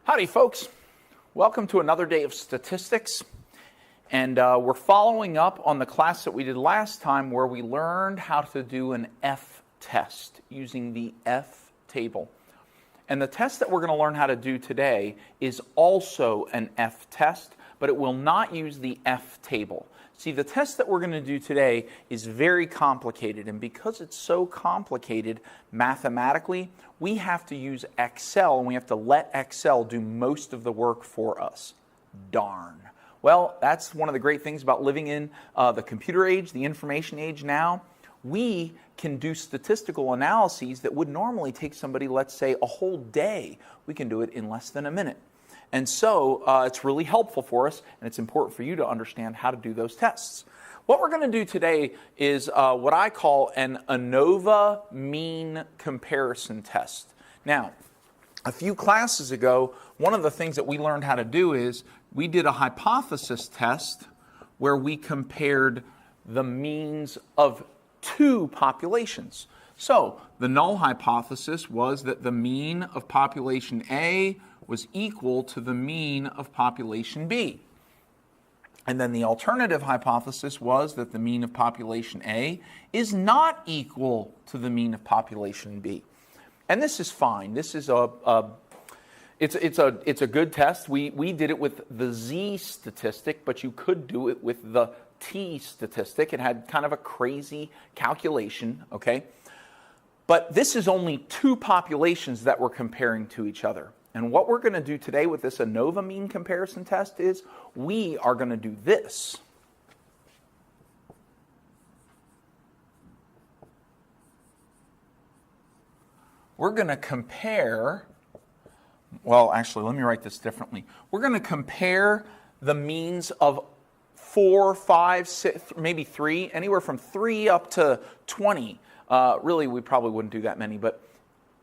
Howdy, folks. Welcome to another day of statistics. And we're following up on the class that we did last time where we learned how to do an F test using the F table. And the test that we're going to learn how to do today is also an F test, but it will not use the F table. See, the test that we're going to do today is very complicated, and because it's so complicated mathematically, we have to use Excel, and we have to let Excel do most of the work for us. Darn. Well, that's one of the great things about living in the computer age, the information age now. We can do statistical analyses that would normally take somebody, let's say, a whole day. We can do it in less than a minute. And so it's really helpful for us, and it's important for you to understand how to do those tests. What we're going to do today is what I call an ANOVA mean comparison test. Now, a few classes ago, one of the things that we learned how to do is we did a hypothesis test where we compared the means of two populations. So the null hypothesis was that the mean of population A was equal to the mean of population B. And then the alternative hypothesis was that the mean of population A is not equal to the mean of population B. And this is fine. This is it's a good test. We did it with the Z statistic, but you could do it with the T statistic. It had kind of a crazy calculation, okay? But this is only two populations that we're comparing to each other. And what we're going to do today with this ANOVA mean comparison test is we are going to do this. We're going to compare, well, actually, let me write this differently. We're going to compare the means of 4, 5, 6, maybe 3, anywhere from 3 up to 20. Really, we probably wouldn't do that many, but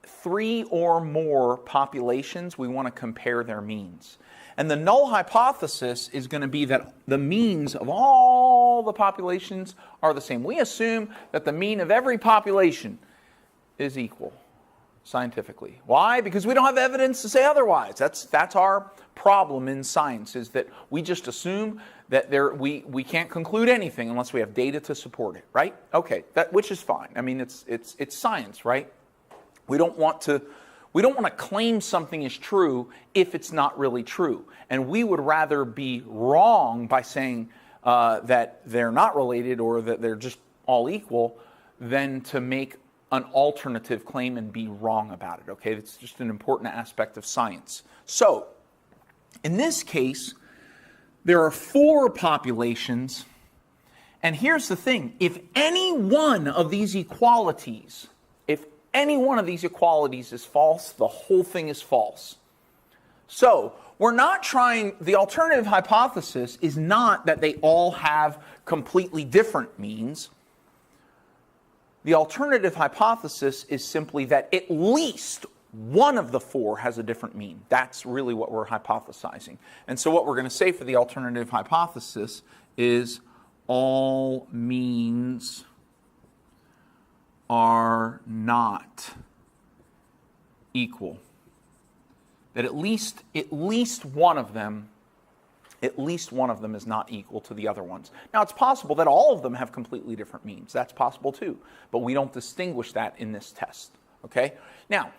3 or more populations, we want to compare their means. And the null hypothesis is going to be that the means of all the populations are the same. We assume that the mean of every population is equal scientifically. Why? Because we don't have evidence to say otherwise. That's our problem in science, is that we just assume that we can't conclude anything unless we have data to support it, right? Okay, which is fine. I mean, it's science, right? We don't want to claim something is true if it's not really true. And we would rather be wrong by saying that they're not related or that they're just all equal than to make an alternative claim and be wrong about it, okay? It's just an important aspect of science. So, in this case, there are 4 populations, and here's the thing. If any one of these equalities is false, the whole thing is false. So, the alternative hypothesis is not that they all have completely different means. The alternative hypothesis is simply that at least one of the 4 has a different mean. That's really what we're hypothesizing. And so what we're going to say for the alternative hypothesis is all means are not equal. That at least one of them is not equal to the other ones. Now, it's possible that all of them have completely different means. That's possible too. But we don't distinguish that in this test. Okay? Now,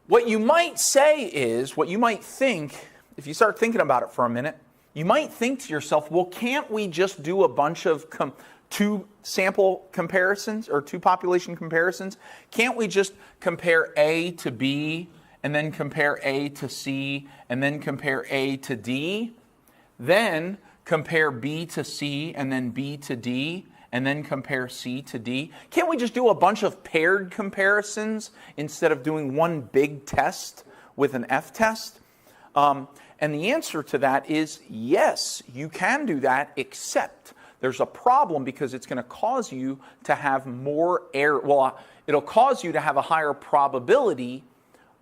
what you might think, if you start thinking about it for a minute, you might think to yourself, well, can't we just do a bunch of 2 sample comparisons or 2 population comparisons? Can't we just compare A to B and then compare A to C and then compare A to D? Then compare B to C and then B to D and then compare C to D? Can't we just do a bunch of paired comparisons instead of doing one big test with an F test? And the answer to that is yes, you can do that, except there's a problem because it's going to cause you to have more error. Well, it'll cause you to have a higher probability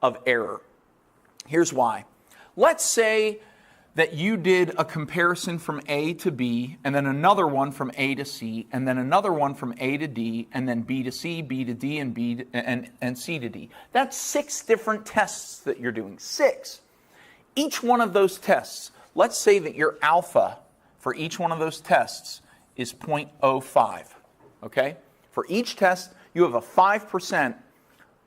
of error. Here's why. Let's say that you did a comparison from A to B, and then another one from A to C, and then another one from A to D, and then B to C, B to D, and C to D. That's 6 different tests that you're doing. 6. Each one of those tests, let's say that your alpha for each one of those tests is 0.05, okay? For each test, you have a 5%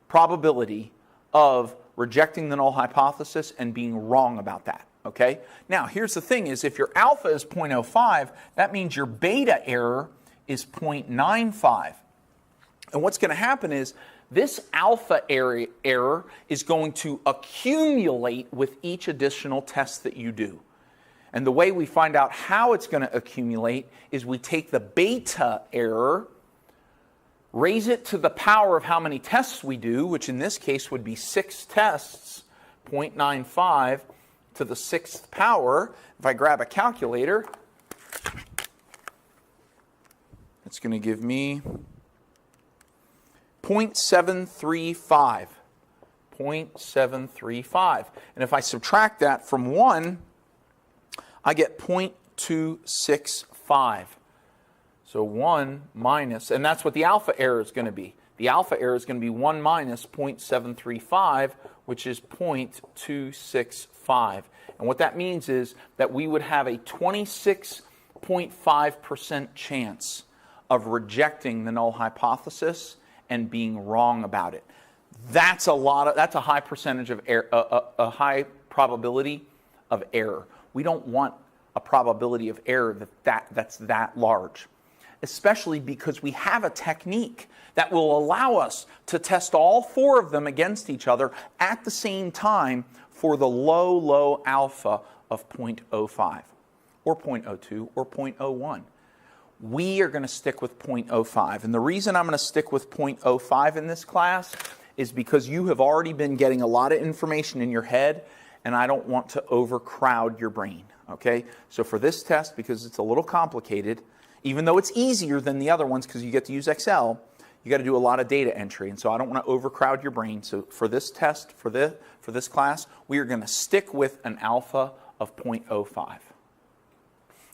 probability of rejecting the null hypothesis and being wrong about that, okay? Now, here's the thing is if your alpha is 0.05, that means your beta error is 0.95. And what's going to happen is this alpha error is going to accumulate with each additional test that you do. And the way we find out how it's going to accumulate is we take the beta error, raise it to the power of how many tests we do, which in this case would be 6 tests, 0.95 to the 6th power. If I grab a calculator, it's going to give me 0.735. 0.735. And if I subtract that from 1, I get 0.265. So 1 minus, and that's what the alpha error is going to be. The alpha error is going to be 1 minus 0.735, which is 0.265. And what that means is that we would have a 26.5% chance of rejecting the null hypothesis and being wrong about it. That's a high percentage of error, a high probability of error. We don't want a probability of error that's that large, especially because we have a technique that will allow us to test all 4 of them against each other at the same time for the low alpha of 0.05 or 0.02 or 0.01. We are going to stick with 0.05. And the reason I'm going to stick with 0.05 in this class is because you have already been getting a lot of information in your head, and I don't want to overcrowd your brain, okay? So for this test, because it's a little complicated, even though it's easier than the other ones because you get to use Excel, you got to do a lot of data entry, and so I don't want to overcrowd your brain. So for this test, for this class, we are going to stick with an alpha of 0.05.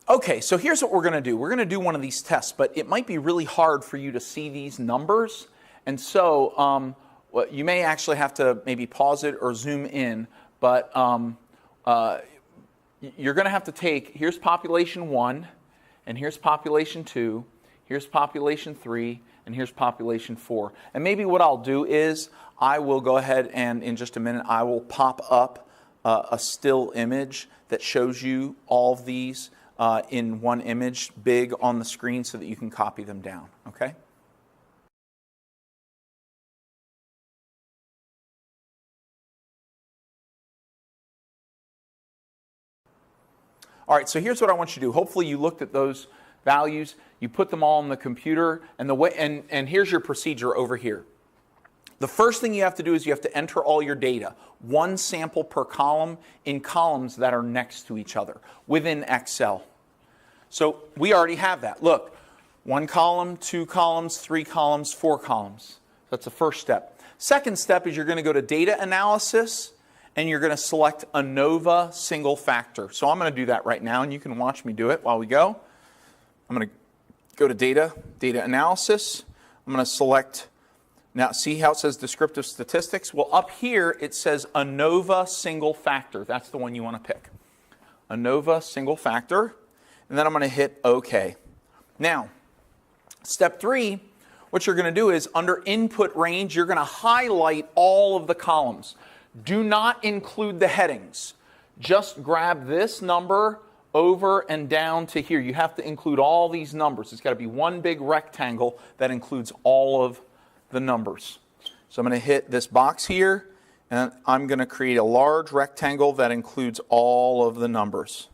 Okay, so here's what we're going to do. We're going to do one of these tests, but it might be really hard for you to see these numbers, and so you may actually have to maybe pause it or zoom in, but you're going to have to take, here's population 1, and here's population 2, here's population 3, and here's population 4. And maybe what I'll do is I will go ahead and in just a minute I will pop up a still image that shows you all of these in one image big on the screen so that you can copy them down, okay? All right, so here's what I want you to do. Hopefully you looked at those values, you put them all in the computer, and here's your procedure over here. The first thing you have to do is you have to enter all your data, 1 sample per column in columns that are next to each other within Excel. So we already have that. Look, 1 column, 2 columns, 3 columns, 4 columns. That's the first step. Second step is you're going to go to data analysis, and you're going to select ANOVA single factor. So I'm going to do that right now, and you can watch me do it while we go. I'm going to go to data analysis. I'm going to select, now see how it says descriptive statistics? Well, up here it says ANOVA single factor. That's the one you want to pick. ANOVA single factor. And then I'm going to hit OK. Now, step 3, what you're going to do is under input range, you're going to highlight all of the columns. Do not include the headings. Just grab this number over and down to here. You have to include all these numbers. It's got to be one big rectangle that includes all of the numbers. So I'm going to hit this box here, and I'm going to create a large rectangle that includes all of the numbers.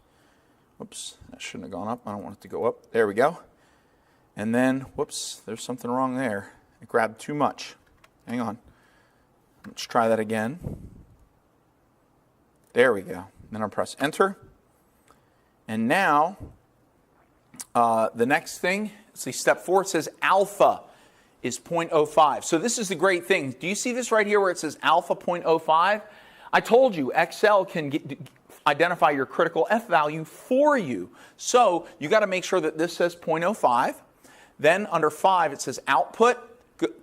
Whoops, that shouldn't have gone up. I don't want it to go up. There we go. And then, whoops, there's something wrong there. I grabbed too much. Hang on. Let's try that again. There we go. Then I'll press enter. And now, the next thing, see step 4, it says alpha is 0.05. So this is the great thing. Do you see this right here where it says alpha 0.05? I told you Excel can identify your critical F value for you. So you got to make sure that this says 0.05. Then under 5 it says output.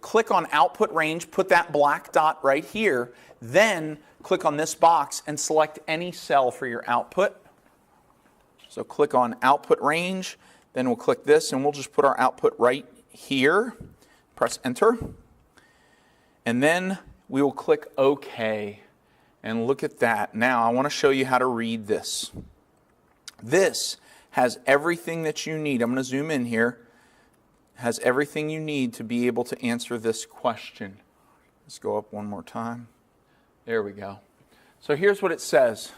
Click on output range, put that black dot right here. Then click on this box and select any cell for your output. So click on output range, then we'll click this and we'll just put our output right here. Press enter. And then we will click OK. And look at that. Now I want to show you how to read this. This has everything that you need. I'm going to zoom in here. Has everything you need to be able to answer this question. Let's go up one more time. There we go. So here's what it says.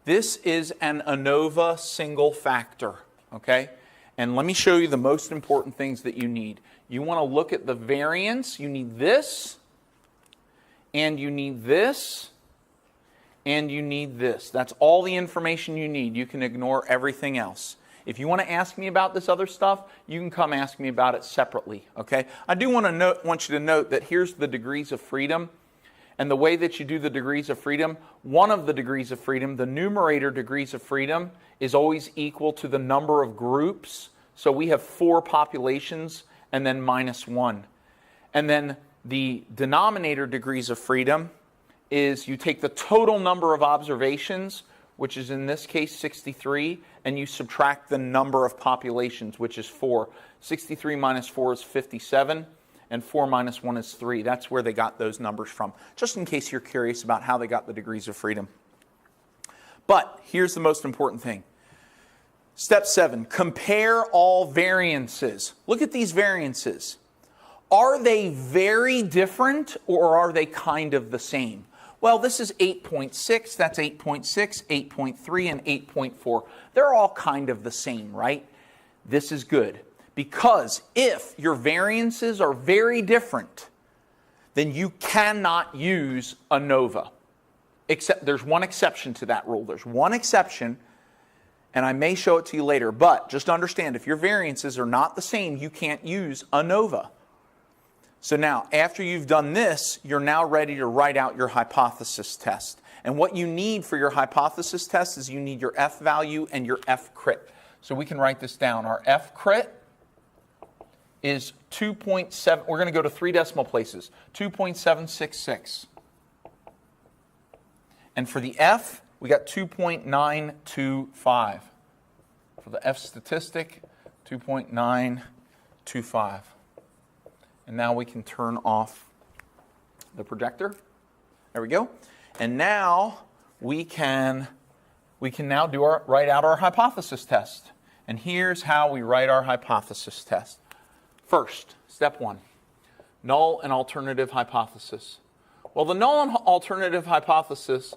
This is an ANOVA single factor, okay? And let me show you the most important things that you need. You want to look at the variance. You need this, and you need this, and you need this. That's all the information you need. You can ignore everything else. If you want to ask me about this other stuff, you can come ask me about it separately, okay? I do want you to note that here's the degrees of freedom. And the way that you do the degrees of freedom, one of the degrees of freedom, the numerator degrees of freedom, is always equal to the number of groups. So we have 4 populations and then -1. And then the denominator degrees of freedom is you take the total number of observations, which is in this case 63, and you subtract the number of populations, which is 4. 63 minus 4 is 57. And 4 minus 1 is 3. That's where they got those numbers from, just in case you're curious about how they got the degrees of freedom. But here's the most important thing. Step 7, compare all variances. Look at these variances. Are they very different or are they kind of the same? Well, this is 8.6, that's 8.6, 8.3, and 8.4. They're all kind of the same, right? This is good. Because if your variances are very different, then you cannot use ANOVA. Except there's one exception to that rule. There's one exception, and I may show it to you later. But just understand, if your variances are not the same, you can't use ANOVA. So now, after you've done this, you're now ready to write out your hypothesis test. And what you need for your hypothesis test is you need your F value and your F crit. So we can write this down. Our F crit is 2.7, we're going to go to 3 decimal places, 2.766. And for the F, we got 2.925. For the F statistic, 2.925. And now we can turn off the projector. There we go. And now we can now write out our hypothesis test. And here's how we write our hypothesis test. First, step 1, null and alternative hypothesis. Well, the null and alternative hypotheses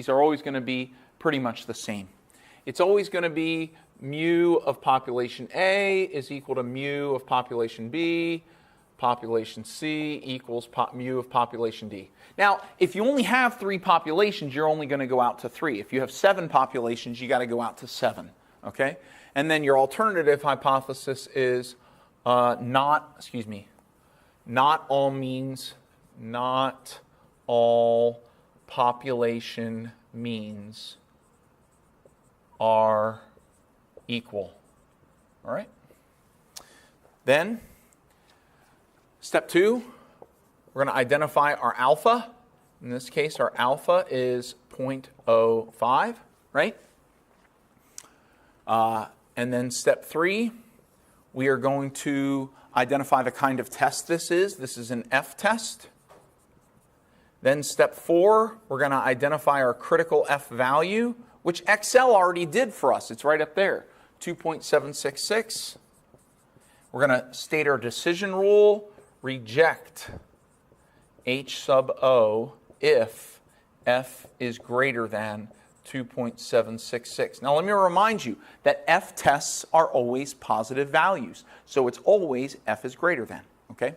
are always going to be pretty much the same. It's always going to be mu of population A is equal to mu of population B, population C equals mu of population D. Now, if you only have 3 populations, you're only going to go out to 3. If you have 7 populations, you got to go out to 7. Okay? And then your alternative hypothesis is not all population means are equal. All right? Then, step 2, we're going to identify our alpha. In this case, our alpha is 0.05, right? And then step 3, we are going to identify the kind of test this is. This is an F test. Then step 4, we're going to identify our critical F value, which Excel already did for us. It's right up there, 2.766. We're going to state our decision rule, reject H sub O if F is greater than 2.766. Now let me remind you that F tests are always positive values. So it's always F is greater than, okay?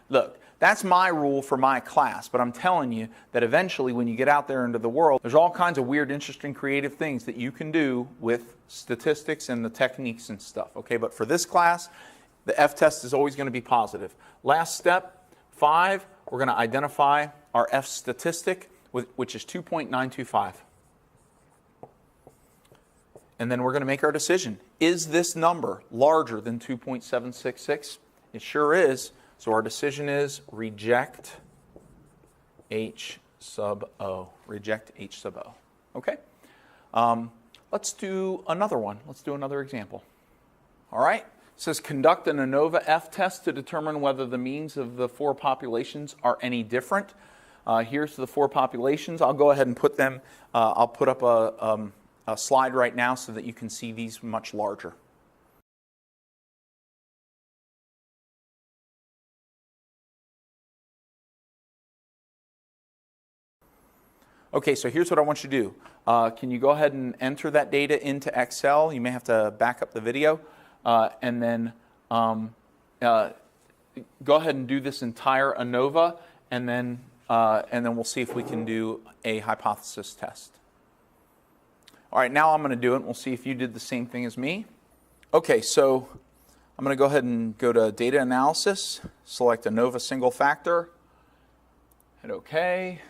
Look, that's my rule for my class, but I'm telling you that eventually when you get out there into the world, there's all kinds of weird, interesting, creative things that you can do with statistics and the techniques and stuff, okay? But for this class, the F test is always going to be positive. Last step, 5, we're going to identify our F statistic, which is 2.925. And then we're going to make our decision. Is this number larger than 2.766? It sure is. So our decision is reject H sub O. Reject H sub O. Okay? Let's do another one. Let's do another example. All right? It says conduct an ANOVA F test to determine whether the means of the four populations are any different. Here's the four populations. I'll go ahead and put them, I'll put up a slide right now so that you can see these much larger. Okay, so here's what I want you to do. Can you go ahead and enter that data into Excel? You may have to back up the video. And then go ahead and do this entire ANOVA, and then we'll see if we can do a hypothesis test. All right, now I'm going to do it, and we'll see if you did the same thing as me. Okay, so I'm going to go ahead and go to Data Analysis, select ANOVA Single Factor, hit OK.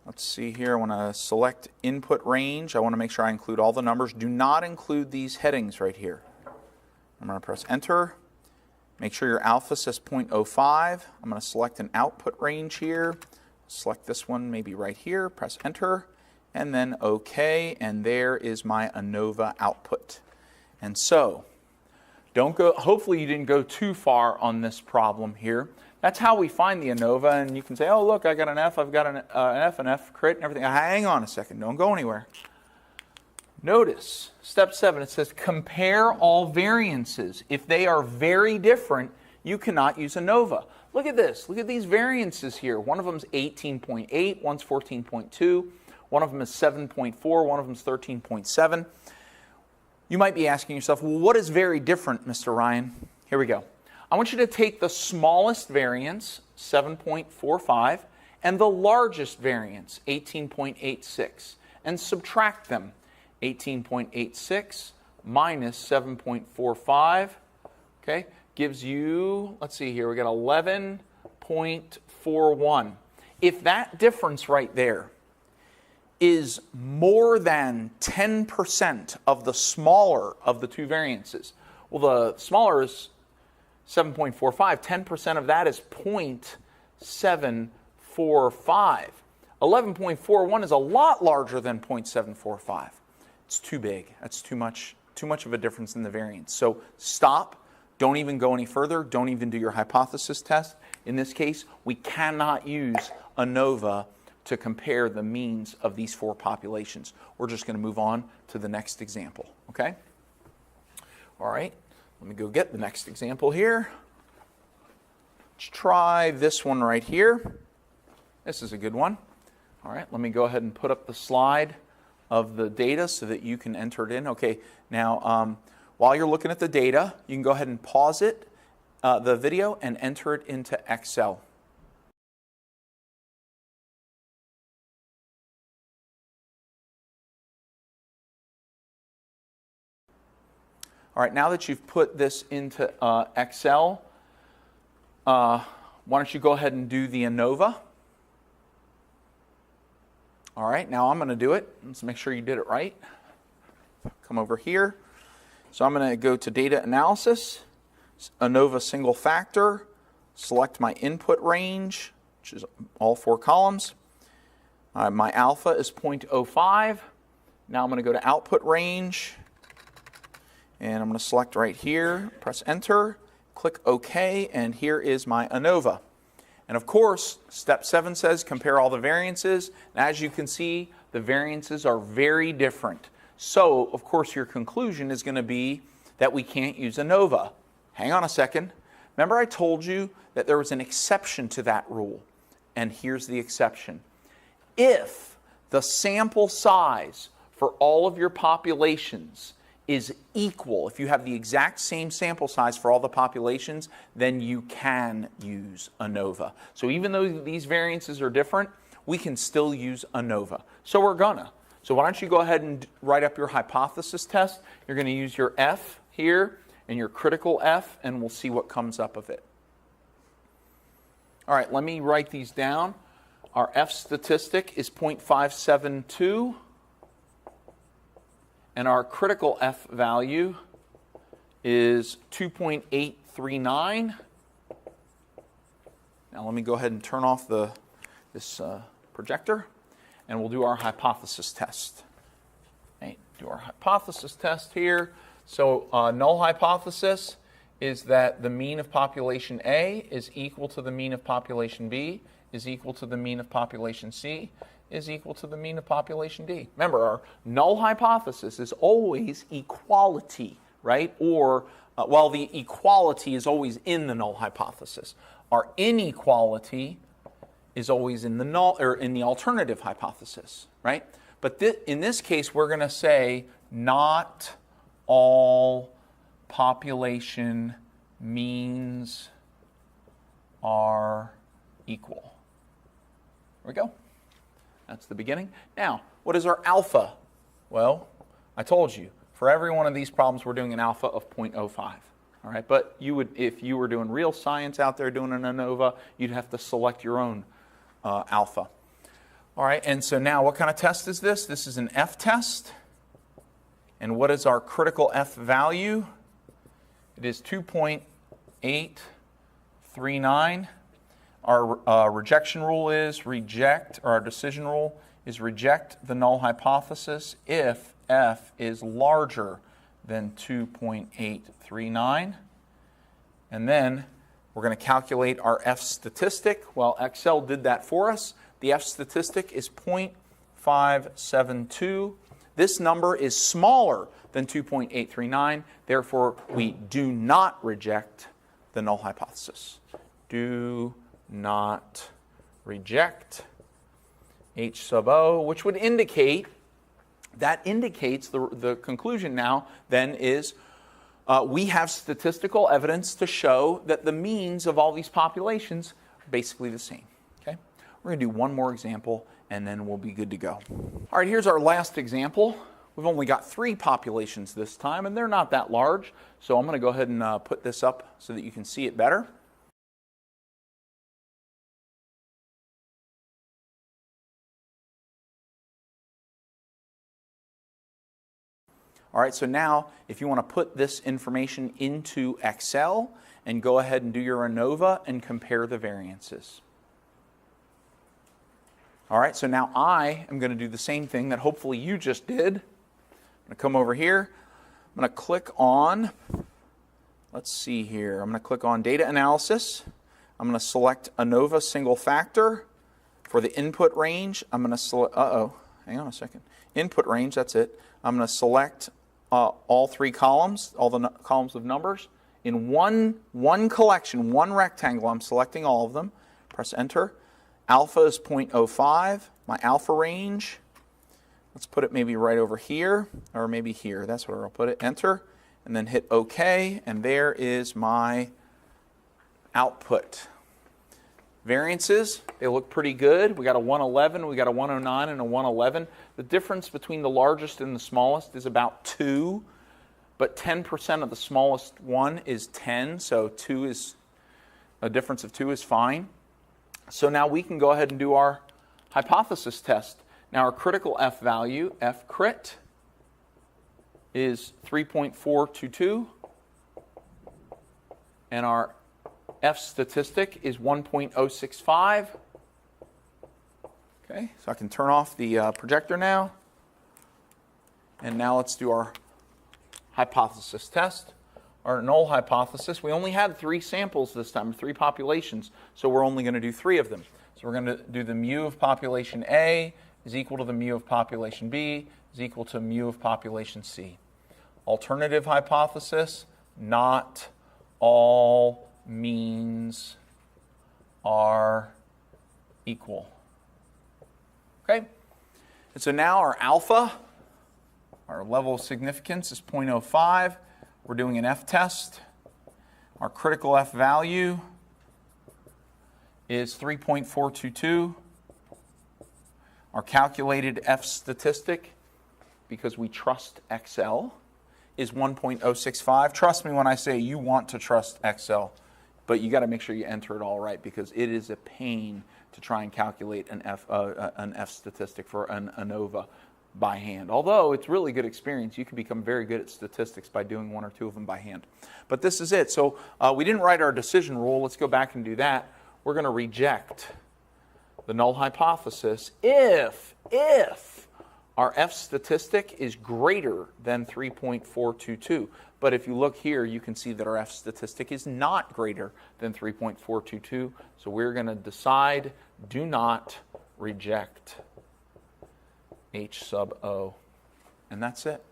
Let's see here, I want to select Input Range. I want to make sure I include all the numbers. Do not include these headings right here. I'm going to press Enter. Make sure your alpha says 0.05. I'm going to select an output range here. Select this one maybe right here. Press Enter. And then OK. And there is my ANOVA output. And so, don't go. Hopefully you didn't go too far on this problem here. That's how we find the ANOVA. And you can say, oh, look, I got an F. I've got an F, an F crit, and everything. Hang on a second. Don't go anywhere. Notice, step 7, it says compare all variances. If they are very different, you cannot use ANOVA. Look at this. Look at these variances here. One of them is 18.8, one's 14.2, one of them is 7.4, one of them is 13.7. You might be asking yourself, well, what is very different, Mr. Ryan? Here we go. I want you to take the smallest variance, 7.45, and the largest variance, 18.86, and subtract them. 18.86 minus 7.45, okay, gives you, let's see here, we got 11.41. If that difference right there is more than 10% of the smaller of the two variances, well, the smaller is 7.45. 10% of that is 0.745. 11.41 is a lot larger than 0.745. It's too big. That's too much of a difference in the variance. So stop. Don't even go any further. Don't even do your hypothesis test. In this case, we cannot use ANOVA to compare the means of these four populations. We're just going to move on to the next example. Okay? All right. Let me go get the next example here. Let's try this one right here. This is a good one. All right. Let me go ahead and put up the slide of the data so that you can enter it in. Okay, now while you're looking at the data, you can go ahead and pause it, the video, and enter it into Excel. All right, now that you've put this into Excel, why don't you go ahead and do the ANOVA? All right, now I'm going to do it. Let's make sure you did it right. Come over here. So I'm going to go to Data Analysis, ANOVA Single Factor, select my input range, which is all four columns. My alpha is 0.05. Now I'm going to go to Output Range, and I'm going to select right here, press Enter, click OK, and here is my ANOVA. And of course, step 7 says compare all the variances. And as you can see, the variances are very different. So, of course, your conclusion is going to be that we can't use ANOVA. Hang on a second. Remember I told you that there was an exception to that rule. And here's the exception. If the sample size for all of your populations is equal, if you have the exact same sample size for all the populations, then you can use ANOVA. So even though these variances are different, we can still use ANOVA. So we're gonna. So why don't you go ahead and write up your hypothesis test. You're going to use your F here and your critical F, and we'll see what comes up of it. All right, let me write these down. Our F statistic is 0.572. And our critical F value is 2.839. Now let me go ahead and turn off this projector, and we'll do our hypothesis test. Okay, do our hypothesis test here. So null hypothesis is that the mean of population A is equal to the mean of population B, is equal to the mean of population C, is equal to the mean of population D. Remember, our null hypothesis is always equality, right? Or, well, the equality is always in the null hypothesis. Our inequality is always in the null or in the alternative hypothesis, right? But in this case, we're going to say not all population means are equal. There we go. That's the beginning. Now, what is our alpha? Well, I told you, for every one of these problems, we're doing an alpha of 0.05. All right, but you would, if you were doing real science out there doing an ANOVA, you'd have to select your own alpha. All right, and so now what kind of test is this? This is an F test. And what is our critical F value? It is 2.839. Our rejection rule is reject, or our decision rule is reject the null hypothesis if F is larger than 2.839. And then we're going to calculate our F statistic. Well, Excel did that for us. The F statistic is 0.572. This number is smaller than 2.839. Therefore, we do not reject the null hypothesis. Do not reject H sub O, which would indicate, that indicates the conclusion now then is we have statistical evidence to show that the means of all these populations are basically the same. Okay? We're going to do one more example and then we'll be good to go. All right, here's our last example. We've only got 3 populations this time and they're not that large, so I'm going to go ahead and put this up so that you can see it better. All right, so now if you want to put this information into Excel and go ahead and do your ANOVA and compare the variances. All right, so now I am going to do the same thing that hopefully you just did. I'm going to come over here. I'm going to click on, let's see here. I'm going to click on Data Analysis. I'm going to select ANOVA Single Factor. For the input range, I'm going to select, hang on a second. Input range, that's it. I'm going to select all 3 columns, all the columns of numbers. In one collection, one rectangle, I'm selecting all of them. Press Enter. Alpha is 0.05. My alpha range, let's put it maybe right over here, or maybe here. That's where I'll put it. Enter, and then hit OK, and there is my output. Variances, they look pretty good. We got a 111, we got a 109, and a 111. The difference between the largest and the smallest is about 2, but 10% of the smallest one is 10, so 2 is, a difference of 2 is fine. So now we can go ahead and do our hypothesis test. Now our critical F value, F crit, is 3.422, and our F statistic is 1.065. Okay, so I can turn off the projector now. And now let's do our hypothesis test. Our null hypothesis, we only had 3 samples this time, 3 populations, so we're only going to do 3 of them. So we're going to do the mu of population A is equal to the mu of population B is equal to mu of population C. Alternative hypothesis, not all means are equal. Okay, and so now our alpha, our level of significance is 0.05. We're doing an F test. Our critical F value is 3.422. Our calculated F statistic, because we trust Excel, is 1.065. Trust me when I say you want to trust Excel, but you got to make sure you enter it all right because it is a pain to try and calculate an F statistic for an ANOVA by hand. Although it's really good experience, you can become very good at statistics by doing 1 or 2 of them by hand. But this is it. So we didn't write our decision rule. Let's go back and do that. We're going to reject the null hypothesis if our F statistic is greater than 3.422. But if you look here, you can see that our F statistic is not greater than 3.422. So we're going to decide do not reject H sub O. And that's it.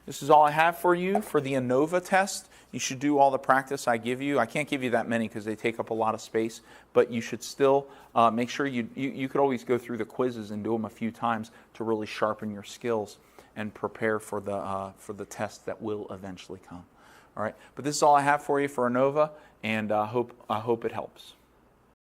This is all I have for you for the ANOVA test. You should do all the practice I give you. I can't give you that many because they take up a lot of space, but you should still make sure you could always go through the quizzes and do them a few times to really sharpen your skills and prepare for the test that will eventually come. All right, but this is all I have for you for ANOVA, and I hope it helps.